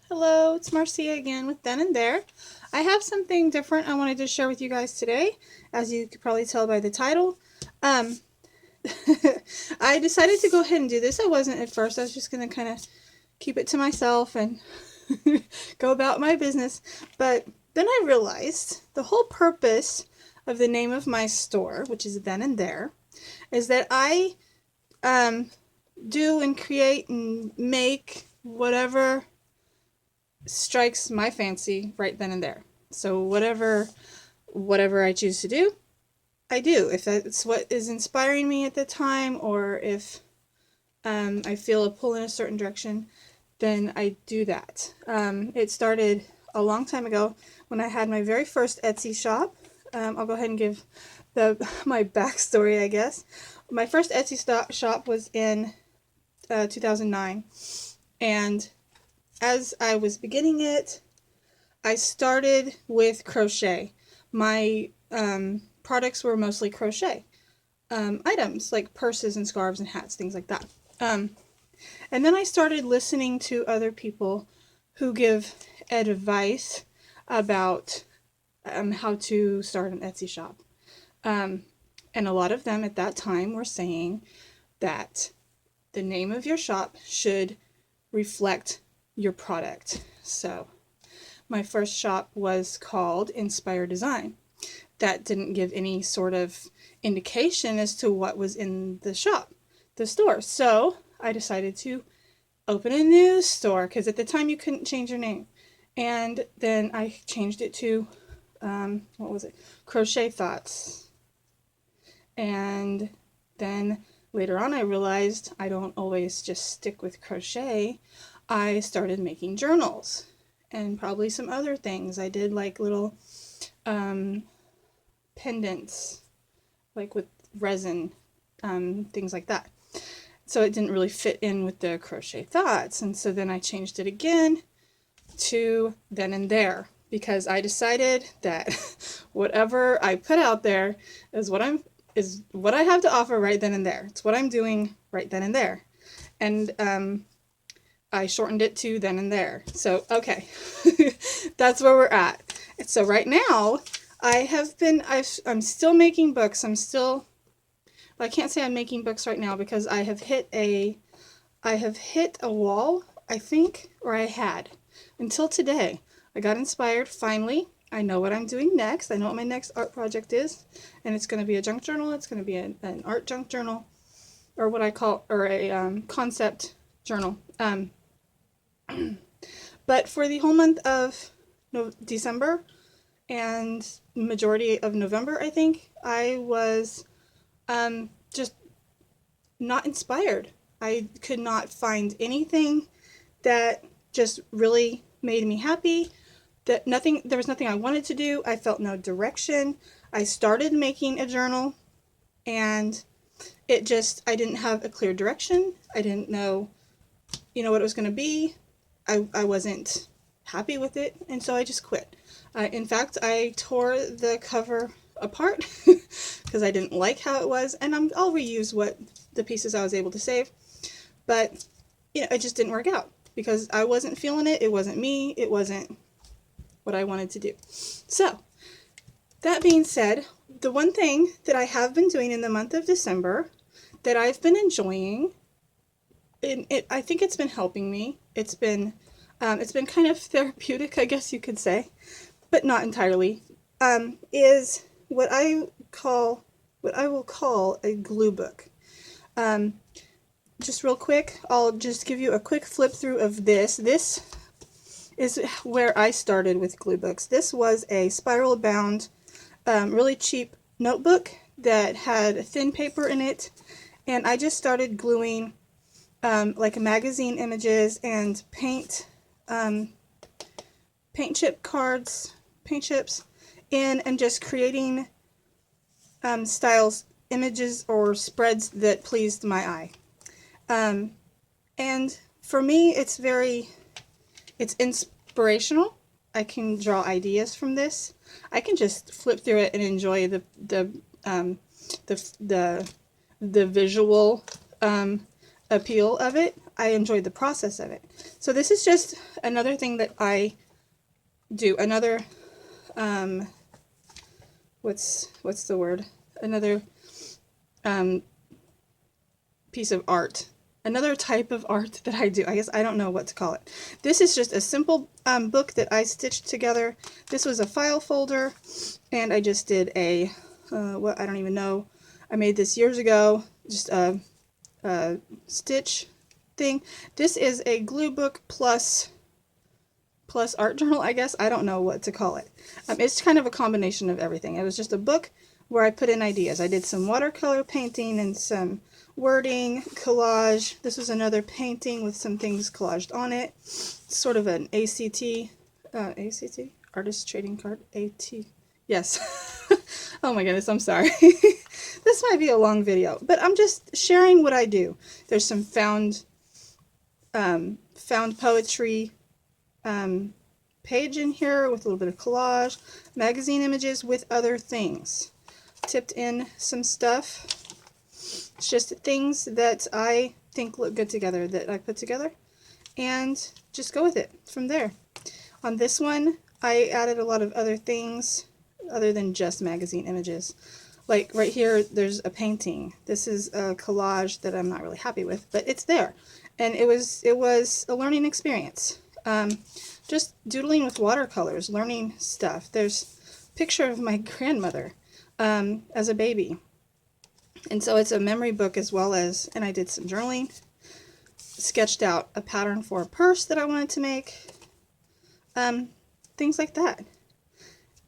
Hello, it's Marcia again with Then and There. I have something different I wanted to share with you guys today, as you could probably tell by the title. Um, I decided to go ahead and do this. I wasn't at first. I was just going to kind of keep it to myself and go about my business. But then I realized the whole purpose of the name of my store, which is Then and There, is that I do and create and make whatever strikes my fancy right then and there. So whatever I choose to do, I do. If that's what is inspiring me at the time, or if I feel a pull in a certain direction, then I do that. It started a long time ago when I had my very first Etsy shop. I'll go ahead and give my backstory, I guess. My first Etsy shop was in 2009, and as I was beginning it, I started with crochet. My products were mostly crochet items, like purses and scarves and hats, things like that. And then I started listening to other people who give advice about how to start an Etsy shop. And a lot of them at that time were saying that the name of your shop should reflect your product. So my first shop was called Inspire Design. That didn't give any sort of indication as to what was in the store. So I decided to open a new store, because at the time you couldn't change your name. And then I changed it to, what was it? Crochet Thoughts. And then later on I realized I don't always just stick with crochet. I started making journals and probably some other things. I did like little pendants, like with resin, things like that. So it didn't really fit in with the crochet thoughts. And so then I changed it again to Then and There, because I decided that whatever I put out there is what I have to offer right then and there. It's what I'm doing right then and there. And I shortened it to Then and There. So, okay, that's where we're at. So right now, I'm still making books. I can't say I'm making books right now, because I have hit a wall, I think, or I had, until today. I got inspired, finally. I know what I'm doing next. I know what my next art project is, and it's going to be a junk journal. It's going to be an art junk journal, or what I call, or a concept journal. But for the whole month of December and majority of November, I think, I was just not inspired. I could not find anything that just really made me happy. There was nothing I wanted to do. I felt no direction. I started making a journal, and I didn't have a clear direction. I didn't know, what it was going to be. I wasn't happy with it, and so I just quit. In fact, I tore the cover apart because I didn't like how it was, and I'll reuse what the pieces I was able to save. But, it just didn't work out because I wasn't feeling it. It wasn't me. It wasn't what I wanted to do. So, that being said, the one thing that I have been doing in the month of December that I've been enjoying, I think it's been helping me. It's been kind of therapeutic, I guess you could say, but not entirely. Is what I will call a glue book. Just real quick, I'll just give you a quick flip through of this. This is where I started with glue books. This was a spiral bound, really cheap notebook that had thin paper in it, and I just started gluing like magazine images and paint chips in, and just creating styles, images, or spreads that pleased my eye. And for me, it's inspirational. I can draw ideas from this. I can just flip through it and enjoy the visual appeal of it. I enjoyed the process of it. So this is just another thing that I do. Another, what's the word? Another piece of art. Another type of art that I do. I guess I don't know what to call it. This is just a simple book that I stitched together. This was a file folder, and I just did a, what, I don't even know. I made this years ago, just a stitch thing. This is a glue book plus art journal, I guess. I don't know what to call it. It's kind of a combination of everything. It was just a book where I put in ideas. I did some watercolor painting and some wording, collage. This was another painting with some things collaged on it. Sort of an ACT, Artist Trading Card, AT. Yes. Oh my goodness, I'm sorry. This might be a long video, but I'm just sharing what I do. There's some found poetry page in here with a little bit of collage, magazine images with other things. Tipped in some stuff. It's just things that I think look good together that I put together, and just go with it from there. On this one, I added a lot of other things other than just magazine images. Like right here, there's a painting. This is a collage that I'm not really happy with, but it's there. And it was a learning experience. Just doodling with watercolors, learning stuff. There's a picture of my grandmother as a baby. And so it's a memory book as well as, and I did some journaling. Sketched out a pattern for a purse that I wanted to make. Things like that.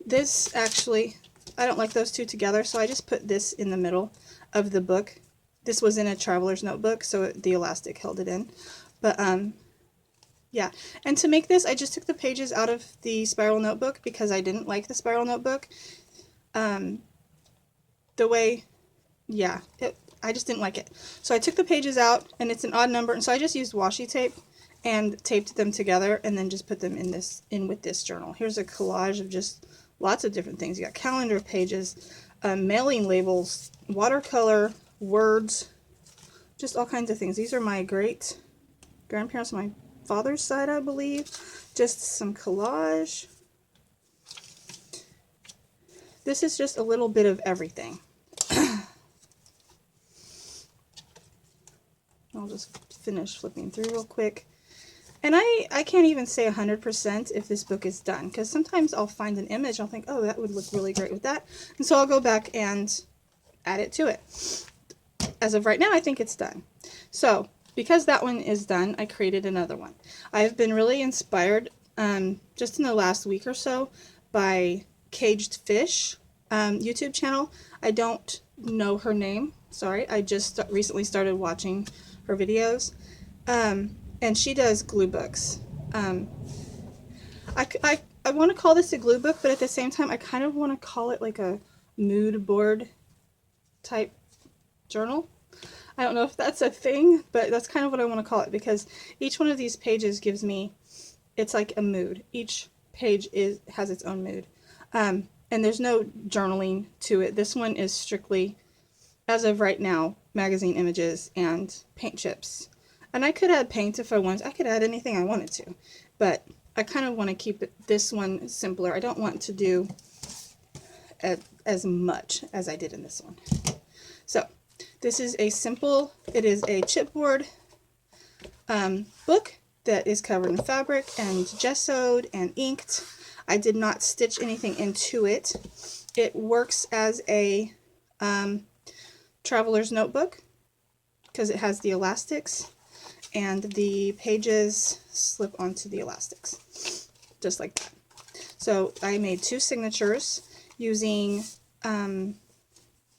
This actually, I don't like those two together, so I just put this in the middle of the book. This was in a traveler's notebook, so the elastic held it in. But yeah, and to make this, I just took the pages out of the spiral notebook because I didn't like the spiral notebook. I just didn't like it. So I took the pages out, and it's an odd number, and so I just used washi tape and taped them together, and then just put them in with this journal. Here's a collage of just lots of different things. You got calendar pages, mailing labels, watercolor, words, just all kinds of things. These are my great grandparents on my father's side, I believe. Just some collage. This is just a little bit of everything. I'll just finish flipping through real quick. And I can't even say 100% if this book is done, because sometimes I'll find an image, I'll think, oh, that would look really great with that. And so I'll go back and add it to it. As of right now, I think it's done. So, because that one is done, I created another one. I've been really inspired, just in the last week or so, by Caged Fish YouTube channel. I don't know her name, sorry. I just recently started watching her videos. And she does glue books. I want to call this a glue book, but at the same time, I kind of want to call it like a mood board type journal. I don't know if that's a thing, but that's kind of what I want to call it, because each one of these pages gives me, it's like a mood. Each page has its own mood. And there's no journaling to it. This one is strictly, as of right now, magazine images and paint chips. And I could add paint if I wanted. I could add anything I wanted to, but I kind of want to keep this one simpler. I don't want to do as much as I did in this one. So this is a simple, it is a chipboard book that is covered in fabric and gessoed and inked. I did not stitch anything into it. It works as a traveler's notebook because it has the elastics, and the pages slip onto the elastics, just like that. So I made 2 signatures using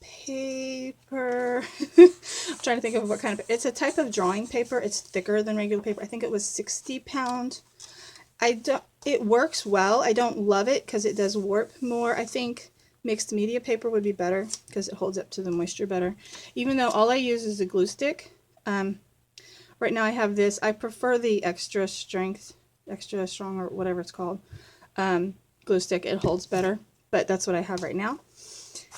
paper. I'm trying to think of what kind of, it's a type of drawing paper. It's thicker than regular paper. I think it was 60 pound. It works well. I don't love it because it does warp more. I think mixed media paper would be better because it holds up to the moisture better. Even though all I use is a glue stick. Right now I have this. I prefer the extra strong, or whatever it's called, glue stick. It holds better, but that's what I have right now.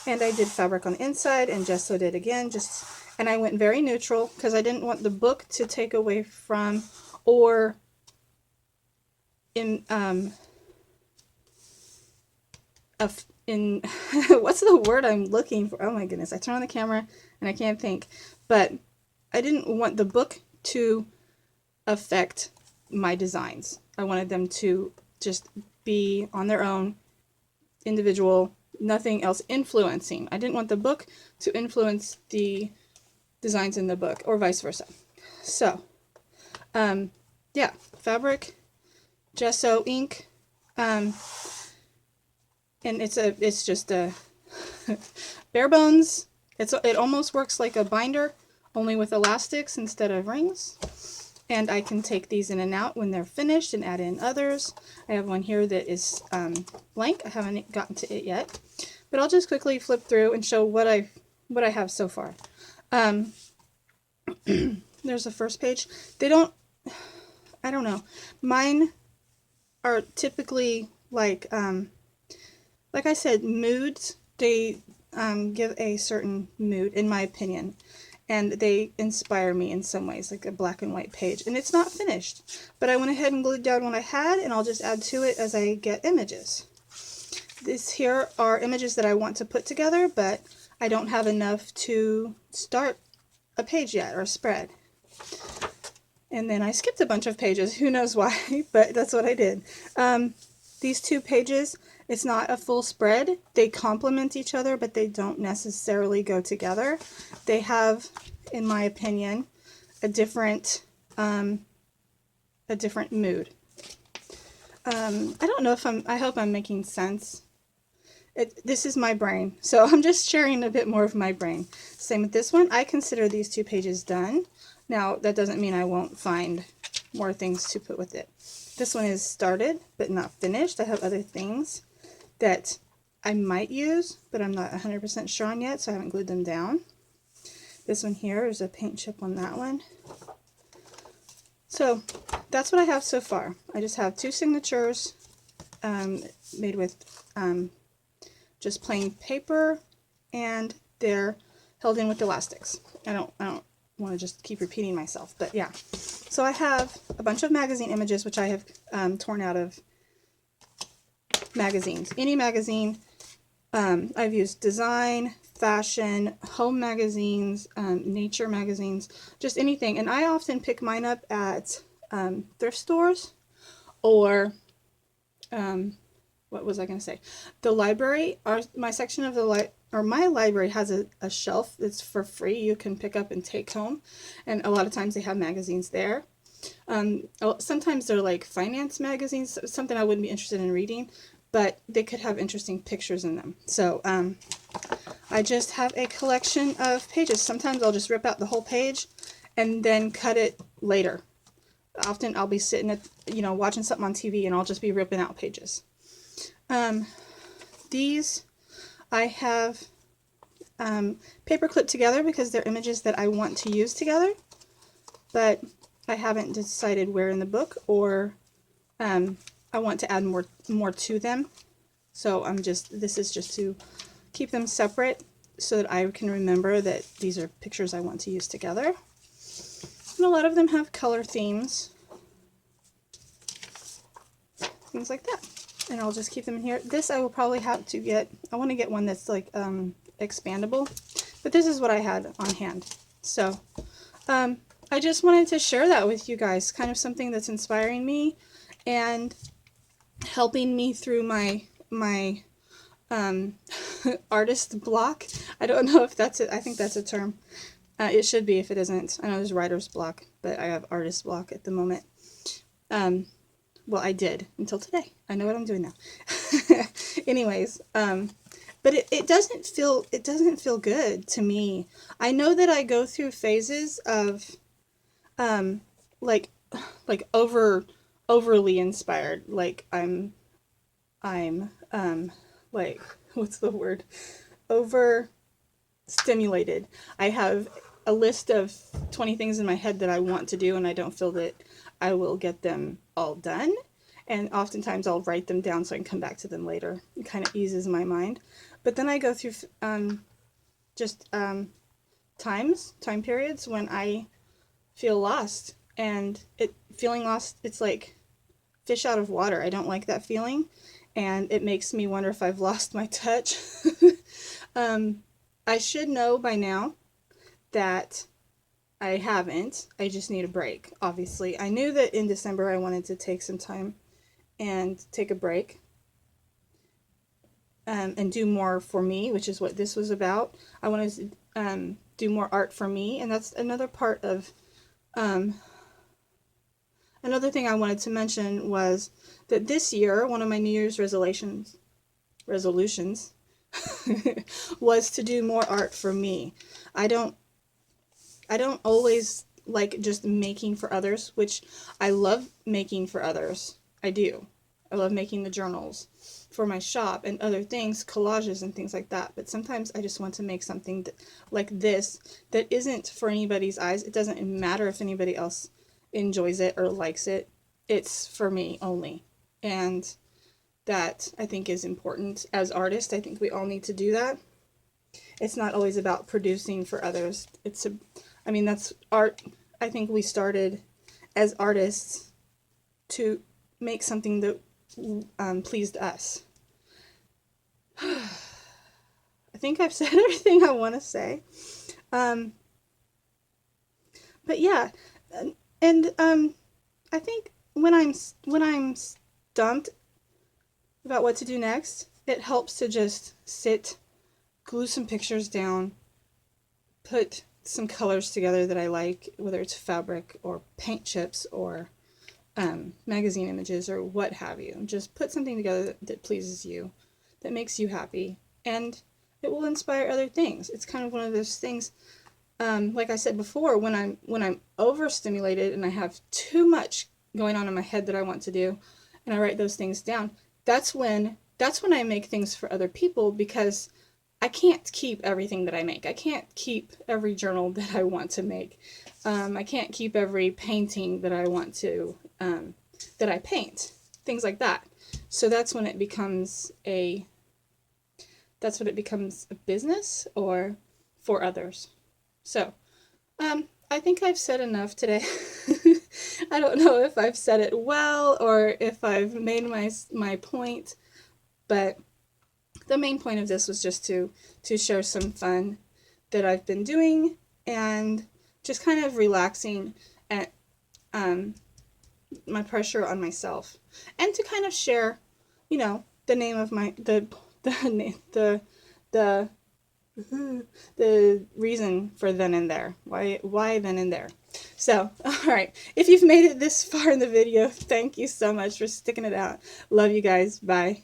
And I did fabric on the inside and gessoed it again, and I went very neutral because I didn't want the book to take away from or in what's the word I'm looking for? Oh my goodness, I turn on the camera and I can't think. But I didn't want the book to affect my designs. I wanted them to just be on their own, individual, nothing else influencing. I didn't want the book to influence the designs in the book, or vice versa. So, yeah, fabric, gesso, ink, and it's just a bare bones. It almost works like a binder, only with elastics instead of rings. And I can take these in and out when they're finished and add in others. I have one here that is blank. I haven't gotten to it yet, but I'll just quickly flip through and show what I have so far. There's the first page. They don't, I don't know. Mine are typically like I said, moods. They give a certain mood, in my opinion. And they inspire me in some ways, like a black and white page. And it's not finished, but I went ahead and glued down what I had, and I'll just add to it as I get images. This here are images that I want to put together, but I don't have enough to start a page yet, or a spread. And then I skipped a bunch of pages. Who knows why, but that's what I did. These 2 pages, it's not a full spread. They complement each other, but they don't necessarily go together. They have, in my opinion, a different mood. I don't know if I hope I'm making sense. This is my brain, so I'm just sharing a bit more of my brain. Same with this one. I consider these 2 pages done. Now, that doesn't mean I won't find more things to put with it. This one is started, but not finished. I have other things that I might use, but I'm not 100% sure on yet, so I haven't glued them down. This one here is a paint chip on that one. So that's what I have so far. I just have 2 signatures made with just plain paper, and they're held in with elastics. I don't want to just keep repeating myself, but yeah. So I have a bunch of magazine images, which I have torn out of magazines. Any magazine. I've used design, fashion, home magazines, nature magazines, just anything. And I often pick mine up at thrift stores, or what was I going to say? The library. My section of my library has a shelf that's for free. You can pick up and take home, and a lot of times they have magazines there. Sometimes they're like finance magazines, something I wouldn't be interested in reading, but they could have interesting pictures in them. So I just have a collection of pages. Sometimes I'll just rip out the whole page and then cut it later. Often I'll be sitting at, watching something on TV, and I'll just be ripping out pages. These I have paper clipped together because they're images that I want to use together, but I haven't decided where in the book, or I want to add more to them. So this is just to keep them separate so that I can remember that these are pictures I want to use together. And a lot of them have color themes, things like that. And I'll just keep them in here. This I will probably have to get, I want to get one that's like expandable, but this is what I had on hand. So I just wanted to share that with you guys, kind of something that's inspiring me and helping me through my artist block. I don't know if that's it. I think that's a term. It should be if it isn't. I know there's writer's block, but I have artist block at the moment. Well, I did until today. I know what I'm doing now. Anyways, but it doesn't feel good to me. I know that I go through phases of like overly inspired. Like I'm like, what's the word? Overstimulated. I have a list of 20 things in my head that I want to do, and I don't feel that I will get them all done. And oftentimes I'll write them down so I can come back to them later. It kind of eases my mind. But then I go through time periods when I feel lost, and feeling lost, it's like fish out of water. I don't like that feeling, and it makes me wonder if I've lost my touch. I should know by now that I haven't. I just need a break, obviously. I knew that in December I wanted to take some time and take a break, and do more for me, which is what this was about. I wanted to do more art for me, and that's another part of another thing I wanted to mention was that this year, one of my New Year's resolutions was to do more art for me. I don't always like just making for others, which I love making for others. I do. I love making the journals for my shop and other things, collages and things like that. But sometimes I just want to make something like this that isn't for anybody's eyes. It doesn't matter if anybody else enjoys it or likes it. It's for me only. And that, I think, is important. As artists, I think we all need to do that. It's not always about producing for others. That's art. I think we started as artists to make something that pleased us. I think I've said everything I want to say. But yeah, and I think when I'm stumped about what to do next, it helps to just sit, glue some pictures down, put some colors together that I like, whether it's fabric or paint chips or magazine images or what have you. Just put something together that pleases you, that makes you happy, and it will inspire other things. It's kind of one of those things, like I said before, when I'm overstimulated and I have too much going on in my head that I want to do, and I write those things down, that's when I make things for other people, because I can't keep everything that I make. I can't keep every journal that I want to make. I can't keep every painting that I want to, that I paint. Things like that. So that's when it becomes a business or for others. So, I think I've said enough today. I don't know if I've said it well or if I've made my point, but the main point of this was just to share some fun that I've been doing and just kind of relaxing at my pressure on myself, and to kind of share, the name of the reason for Then and There. Why Then and There? So, alright, if you've made it this far in the video, thank you so much for sticking it out. Love you guys. Bye.